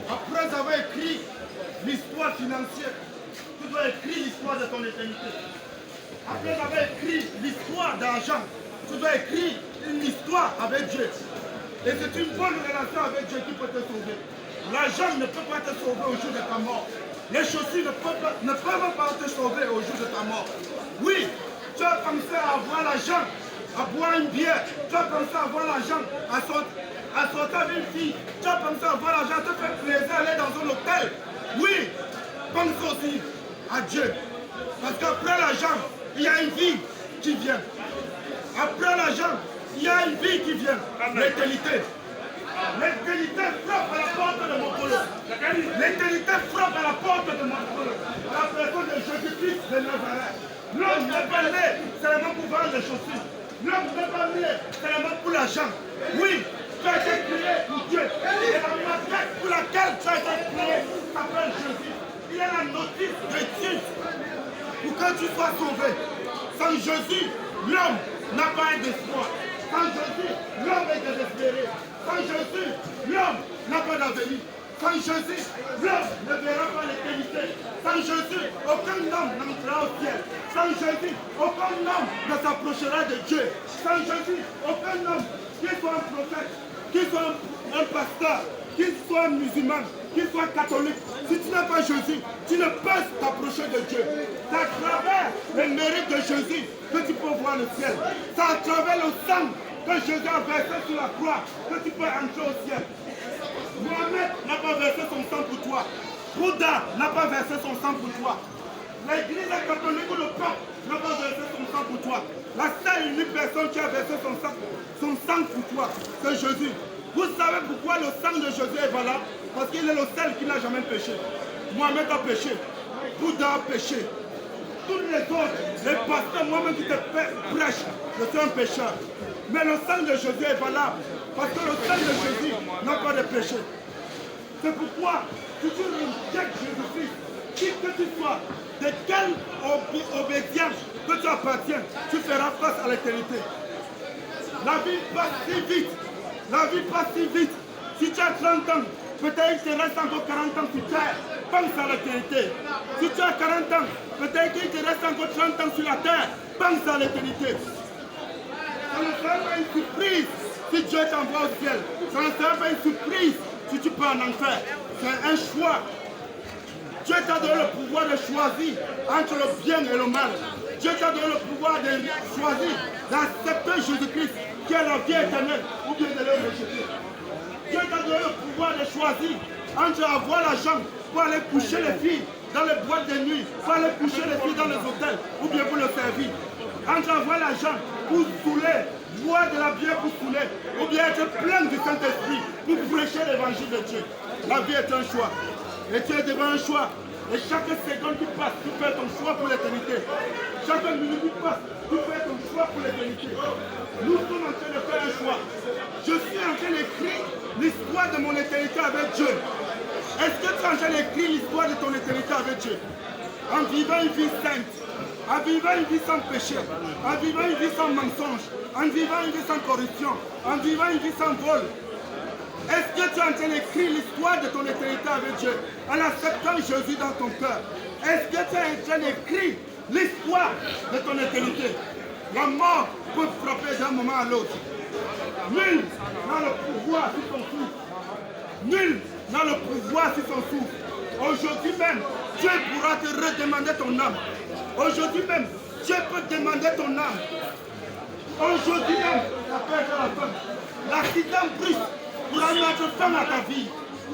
Après avoir écrit l'histoire financière, tu dois écrire l'histoire de ton éternité. Après avoir écrit l'histoire d'argent, tu dois écrire une histoire avec Dieu. Et c'est une bonne relation avec Dieu qui peut te sauver. L'argent ne peut pas te sauver au jour de ta mort. Les chaussures ne peuvent pas te sauver au jour de ta mort. Oui, tu as pensé à avoir l'argent, à boire une bière. Tu as pensé à avoir l'argent, à sortir avec une fille. Tu as pensé à avoir l'argent, à te faire plaisir, aller dans un hôtel. Oui, pense aussi à Dieu. Parce qu'après l'argent, il y a une vie qui vient. Après l'argent, il y a une vie qui vient. L'éternité. L'éternité frappe à la porte de mon colo. L'éternité frappe à la porte de mon colo. La personne de Jésus-Christ de Nazareth. L'homme n'est pas né seulement pour vendre les chaussures. L'homme n'est pas né seulement pour l'argent. Oui, tu as été créé pour Dieu. Et la maquette pour laquelle tu as été créé s'appelle Jésus. Il est la notice de Dieu pour que tu sois sauvé. Sans Jésus, l'homme n'a pas d'espoir. Sans Jésus, l'homme est désespéré. Sans Jésus, l'homme n'a pas d'avenir. Sans Jésus, l'homme ne verra pas l'éternité. Sans Jésus, aucun homme n'entrera au ciel. Sans Jésus, aucun homme ne s'approchera de Dieu. Sans Jésus, aucun homme, qu'il soit un prophète, qu'il soit un pasteur, qu'il soit musulman, qu'il soit catholique, si tu n'as pas Jésus, tu ne peux t'approcher de Dieu. C'est à travers le mérite de Jésus que tu peux voir le ciel. C'est à travers le sang que Jésus a versé sur la croix que tu peux entrer au ciel. Mohamed n'a pas versé son sang pour toi. Bouddha n'a pas versé son sang pour toi. L'église catholique ou le pape n'a pas versé son sang pour toi. La seule et unique personne qui a versé son sang pour toi, c'est Jésus. Vous savez pourquoi le sang de Jésus est valable? Parce qu'il est le seul qui n'a jamais péché. Mohamed a péché. Bouddha a péché. Tous les autres, les pasteurs, moi-même qui te prêche, je suis un pécheur. Mais le sang de Jésus est valable. Parce que le sang de Jésus n'a pas de péché. C'est pourquoi, si tu rejettes Jésus-Christ, qui que tu sois, de quelle obédience que tu appartiens, tu feras face à l'éternité. La vie passe si vite. La vie passe si vite. Si tu as 30 ans, peut-être qu'il te reste encore 40 ans sur terre. Pense à l'éternité. Si tu as 40 ans, peut-être qu'il te reste encore 30 ans sur la terre. Pense à l'éternité. Ça ne sera pas une surprise si Dieu t'envoie au ciel. Ça ne sera pas une surprise si tu pars en enfer. C'est un choix. Dieu t'a donné le pouvoir de choisir entre le bien et le mal. Dieu t'a donné le pouvoir de choisir, d'accepter Jésus-Christ, qui est la vie éternelle, ou bien de le rejeter. Dieu t'a donné le pouvoir de choisir entre avoir l'argent pour aller coucher les filles dans les boîtes de nuit, pour aller coucher les filles dans les hôtels, ou bien pour le servir. Entre avoir l'argent pour saouler, boire de la bière pour saouler, ou bien être plein du Saint-Esprit pour prêcher l'évangile de Dieu. La vie est un choix. Et tu es devant un choix. Et chaque seconde qui passe, tu fais ton choix pour l'éternité. Chaque minute qui passe, tu fais ton choix pour l'éternité. Nous sommes en train de faire un choix. Je suis en train d'écrire l'histoire de mon éternité avec Dieu. Est-ce que tu es en train d'écrire l'histoire de ton éternité avec Dieu? En vivant une vie sainte, en vivant une vie sans péché, en vivant une vie sans mensonge, en vivant une vie sans corruption, en vivant une vie sans vol. Est-ce que tu es en train d'écrire l'histoire de ton éternité avec Dieu en acceptant Jésus dans ton cœur? Est-ce que tu es en train d'écrire l'histoire de ton éternité? La mort peut frapper d'un moment à l'autre. Nul n'a le pouvoir sur son souffle. Nul n'a le pouvoir sur son souffle. Aujourd'hui même, Dieu pourra te redemander ton âme. Aujourd'hui même, Dieu peut demander ton âme. Aujourd'hui même, ça peut être la fin. L'accident brusque pourra mettre fin à ta vie.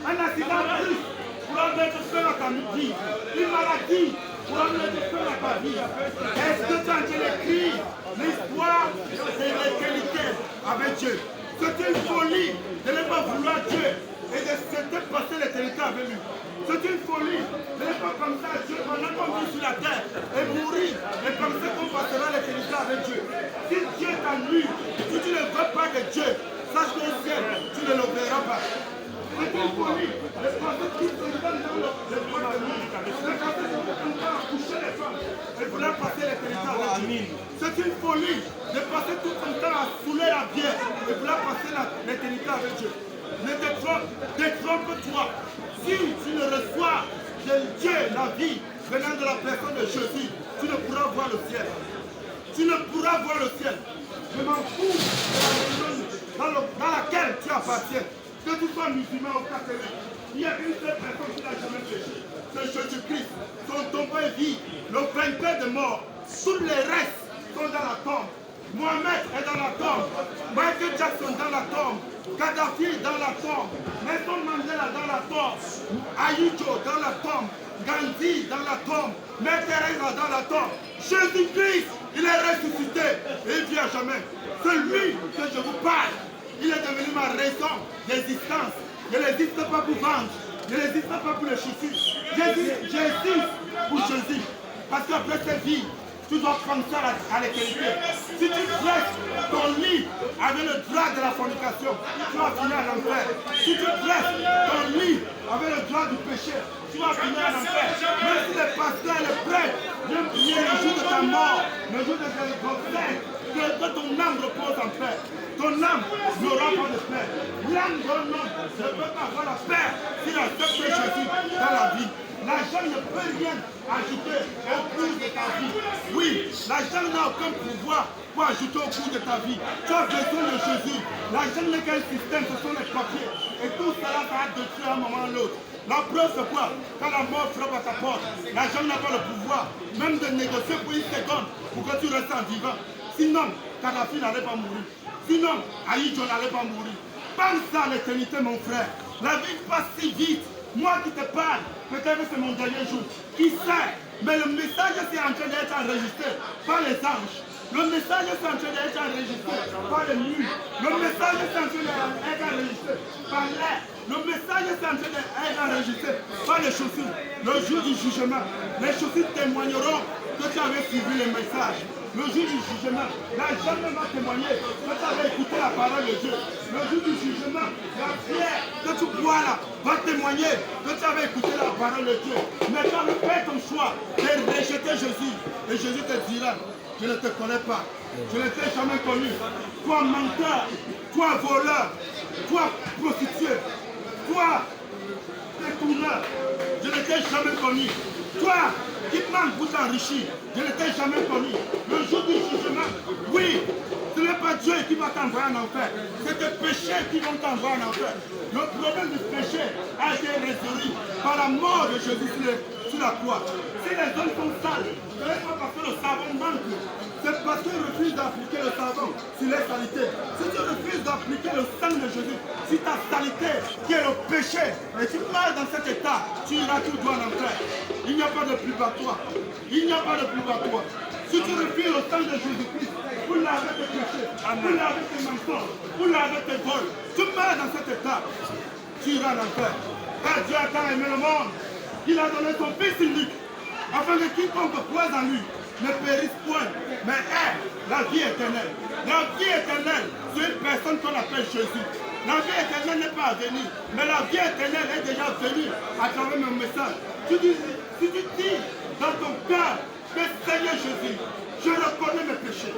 Un accident brusque pourra mettre fin à ta vie. Une maladie pourra mettre fin à ta vie. Est-ce que tu as écrit l'histoire de l'éternité avec Dieu? C'est une folie de ne pas vouloir Dieu et de se passer l'éternité avec lui. C'est une folie de ne pas penser à Dieu pendant qu'on vit sur la terre et mourir et penser qu'on passera l'éternité avec Dieu. Si Dieu t'ennuie, si tu ne veux pas de Dieu, sache que le ciel, tu ne le verras pas. C'est une folie de penser qu'il se donne dans le point de nuit. De penser qu'on va coucher les femmes et vouloir passer l'éternité avec Dieu. C'est une folie de passer tout son temps à saouler la bière et vouloir passer l'éternité avec Dieu. Ne te trompe, détrompe-toi. ta vie venant de la personne de Jésus, tu ne pourras voir le ciel. Tu ne pourras voir le ciel. Je m'en fous de la religion dans laquelle tu appartiens. Que tu sois musulman ou catholique, il y a une seule personne qui n'a jamais péché. C'est Jésus-Christ. Son tombeau est vide. Le vainqueur de mort. Tous les restes sont dans la tombe. Mohamed est dans la tombe. Michael Jackson dans la tombe. Kadhafi dans la tombe. Nelson Mandela dans la tombe. Ayucho dans la tombe. Gandhi dans la tombe. Mère Teresa dans la tombe. Jésus-Christ, il est ressuscité et il vit à jamais. C'est lui que je vous parle. Il est devenu ma raison d'existence. Je n'existe pas pour vendre. Je n'existe pas pour les chaussures. J'existe pour Jésus. Parce qu'après cette vie, tu dois prendre ça à l'éternité. Si tu dresses ton lit avec le drap de la fornication, tu vas finir en enfer. Si tu dresses ton lit avec le drap du péché, tu vas finir en enfer. Même si les pasteurs et les prêtres viennent prier le jour de ta mort, le jour de ta grossesse, que ton âme repose en paix. Ton âme n'aura pas de paix. L'âme d'un homme ne peut pas avoir la paix s'il accepte Jésus dans la vie. L'argent ne peut rien ajouter au cours de ta vie. Oui, l'argent n'a aucun pouvoir pour ajouter au cours de ta vie. Tu as besoin de Jésus. L'argent n'est qu'un système, ce sont les papiers. Et tout cela va te détruire à un moment ou l'autre. La preuve c'est quoi? Quand la mort frappe à ta porte, l'argent n'a pas le pouvoir même de négocier pour une seconde pour que tu restes en vivant. Sinon, Kadhafi n'allait pas mourir. Sinon, Aïdjo n'allait pas mourir. Pense à l'éternité, mon frère. La vie passe si vite. Moi qui te parle, peut-être c'est mon dernier jour. Qui sait? Mais le message est en train d'être enregistré par les anges. Le message est en train d'être enregistré par les nuits. Le message est en train d'être enregistré par l'air. Le message est en train d'être enregistré par les chaussures. Le jour du jugement, les chaussures témoigneront que tu avais suivi le message. Le jour du jugement, la jambe va témoigner que tu avais écouté la parole de Dieu. Le jour du jugement, la pierre que tu bois là va témoigner que tu avais écouté la parole de Dieu. Mais quand tu fais ton choix de rejeter Jésus, et Jésus te dira, je ne te connais pas, je ne t'ai jamais connu. Toi menteur, toi voleur, toi prostituée, toi détourneur, je ne t'ai jamais connu. Toi qui manque pour t'enrichir, je ne t'ai jamais connu. Le jour du jugement, oui, ce n'est pas Dieu qui va t'envoyer en enfer, c'est tes péchés qui vont t'envoyer en enfer. Le problème du péché a été résolu par la mort de Jésus sur la croix. Si les hommes sont sales, ce n'est pas parce que le savon manque, c'est parce qu'ils refusent d'appliquer le savon sur les saletés. Si tu refuses d'appliquer le sang de Jésus sur ta saleté, qui est le péché, et tu meurs dans cet état, tu iras tout droit en enfer. Il n'y a pas de purgatoire. Il n'y a pas de purgatoire. Si tu refuses le sang de Jésus-Christ, pour laver tes péchés, pour laver tes mensonges, pour laver tes vols, tu meurs dans cet état, tu iras en enfer. Car Dieu a tant aimé le monde, il a donné son Fils unique, afin que quiconque croise en lui ne périsse point, mais ait la vie éternelle. La vie éternelle, c'est une personne qu'on appelle Jésus. La vie éternelle n'est pas à venir, mais la vie éternelle est déjà venue à travers mon message. Si tu dis dans ton cœur que Seigneur Jésus, je reconnais mes péchés.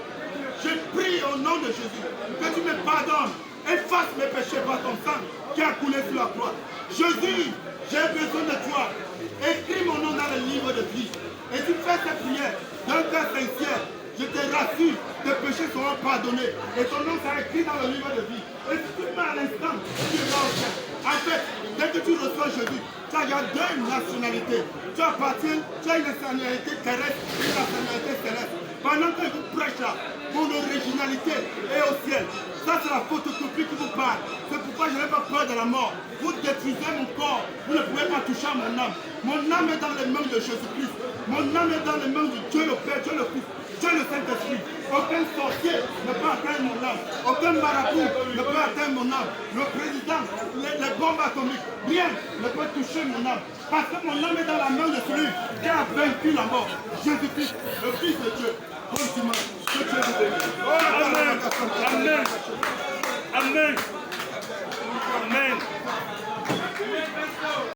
Je prie au nom de Jésus que tu me pardonnes, efface mes péchés par ton sang qui a coulé sur la croix. Jésus, j'ai besoin de toi. Écris mon nom dans le livre de vie. Et tu fais cette prière d'un cœur sincère. Je te rassure, tes péchés seront pardonnés. Et ton nom sera écrit dans le livre de vie. Et si tu mets à l'instant, tu vas au ciel. En fait, dès que tu reçois Jésus, tu as deux nationalités. Tu appartiens, tu as une nationalité terrestre et une nationalité céleste. Pendant que je prêche là, mon originalité est au ciel. Ça, c'est la photocopie qui vous parle. C'est pourquoi je n'ai pas peur de la mort. Vous détruisez mon corps. Vous ne pouvez pas toucher à mon âme. Mon âme est dans les mains de Jésus-Christ. Mon âme est dans les mains de Dieu le Père, Dieu le Fils, Dieu le Saint-Esprit. Aucun sorcier ne peut atteindre mon âme. Aucun marabout ne peut atteindre mon âme. Le président, les bombes atomiques, rien ne peut toucher mon âme. Parce que mon âme est dans la main de celui qui a vaincu la mort. Jésus-Christ, le Fils de Dieu. Bon dimanche. Que Dieu vous bénisse. Amen. Amen. Amen. Amen.